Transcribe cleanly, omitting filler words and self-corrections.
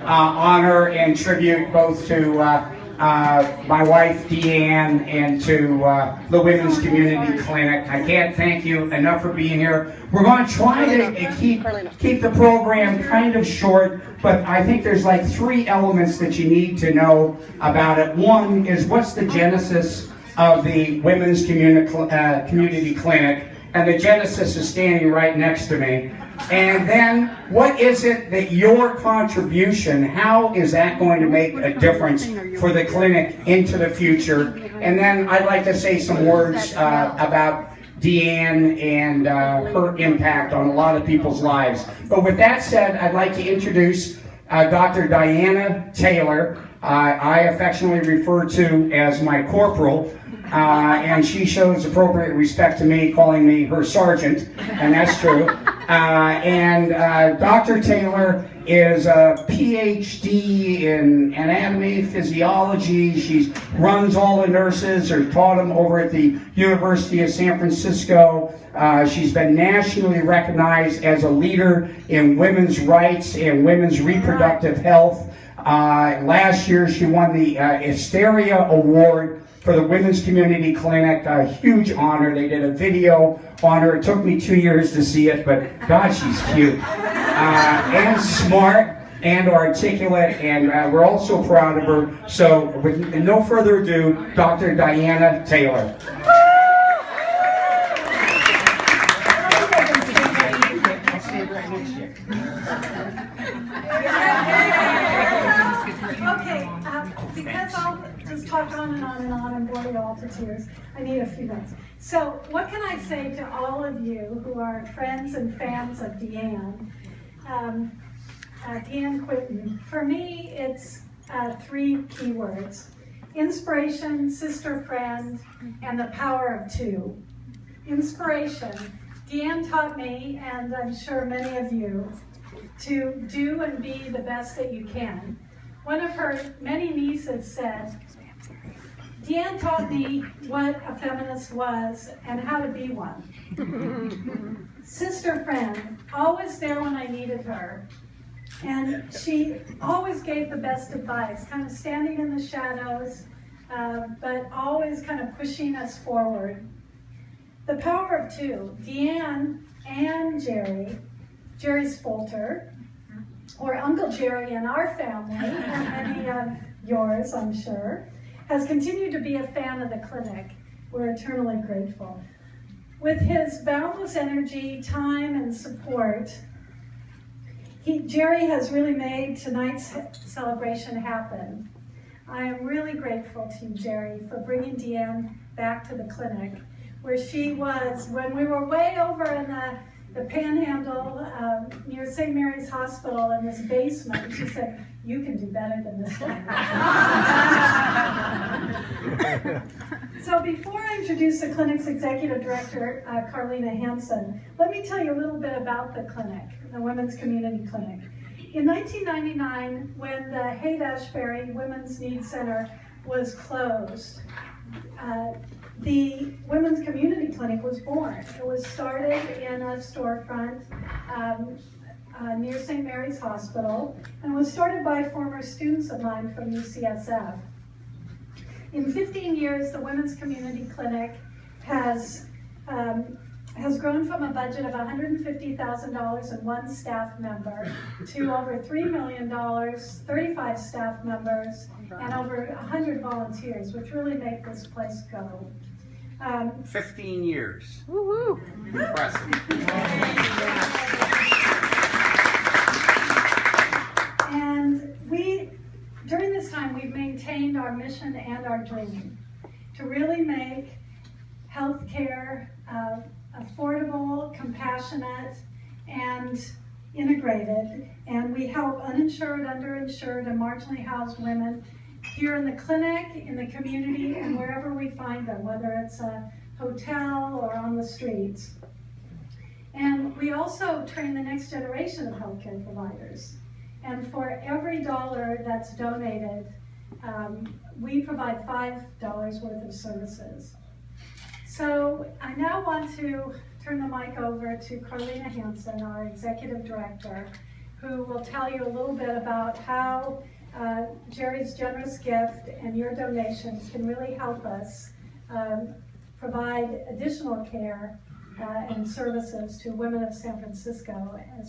honor and tribute both to my wife D'Anne and to the Women's Community Clinic. I can't thank you enough for being here. We're going to try to keep the program kind of short, but I think there's like 3 elements that you need to know about it. One is, what's the genesis of the Women's Community Clinic? And the genesis is standing right next to me. And then, what is it that your contribution, how is that going to make a difference for the clinic into the future? And then I'd like to say some words about D'Anne and her impact on a lot of people's lives. But with that said, I'd like to introduce Dr. D'Anne Taylor. I affectionately refer to as my corporal. And she shows appropriate respect to me, calling me her sergeant, and that's true. Dr. Taylor is a PhD in anatomy, physiology. She runs all the nurses, or taught them over at the University of San Francisco. She's been nationally recognized as a leader in women's rights and women's reproductive health. Last year, she won the Hysteria Award for the Women's Community Clinic. A huge honor. They did a video on her. It took me 2 years to see it, but God, she's cute. And smart and articulate, and we're all so proud of her. So with no further ado, Dr. D'Anne Taylor. Because I'll just talk on and on and on and bore you all to tears, I need a few minutes. So what can I say to all of you who are friends and fans of D'Anne? D'Anne Quinton. For me, it's 3 key words: inspiration, sister friend, and the power of 2. Inspiration. D'Anne taught me, and I'm sure many of you, to do and be the best that you can. One of her many nieces said, D'Anne taught me what a feminist was and how to be one. Sister friend, always there when I needed her. And she always gave the best advice, kind of standing in the shadows, but always kind of pushing us forward. The power of 2, D'Anne and Jerry Spolter, or Uncle Jerry in our family, and many of yours, I'm sure, has continued to be a fan of the clinic. We're eternally grateful. With his boundless energy, time, and support, Jerry has really made tonight's celebration happen. I am really grateful to you, Jerry, for bringing D'Anne back to the clinic, where she was when we were way over in the Panhandle near St. Mary's Hospital in this basement. She said, you can do better than this one. So before I introduce the clinic's executive director, Carlina Hansen, let me tell you a little bit about the clinic, the Women's Community Clinic. In 1999, when the Haight-Ashbury Women's Needs Center was closed, the Women's Community Clinic was born. It was started in a storefront near St. Mary's Hospital, and was started by former students of mine from UCSF. In 15 years, the Women's Community Clinic has grown from a budget of $150,000 and 1 staff member to over $3 million, 35 staff members, and over 100 volunteers, which really make this place go. 15 years. Woo-hoo. Impressive. And during this time, we've maintained our mission and our dream to really make healthcare affordable, compassionate, and integrated. And we help uninsured, underinsured, and marginally housed women here in the clinic, in the community, and wherever we find them, whether it's a hotel or on the streets. And we also train the next generation of healthcare providers. And for every dollar that's donated, we provide $5 worth of services. So I now want to turn the mic over to Carlina Hansen, our executive director, who will tell you a little bit about how Jerry's generous gift and your donations can really help us provide additional care and services to women of San Francisco as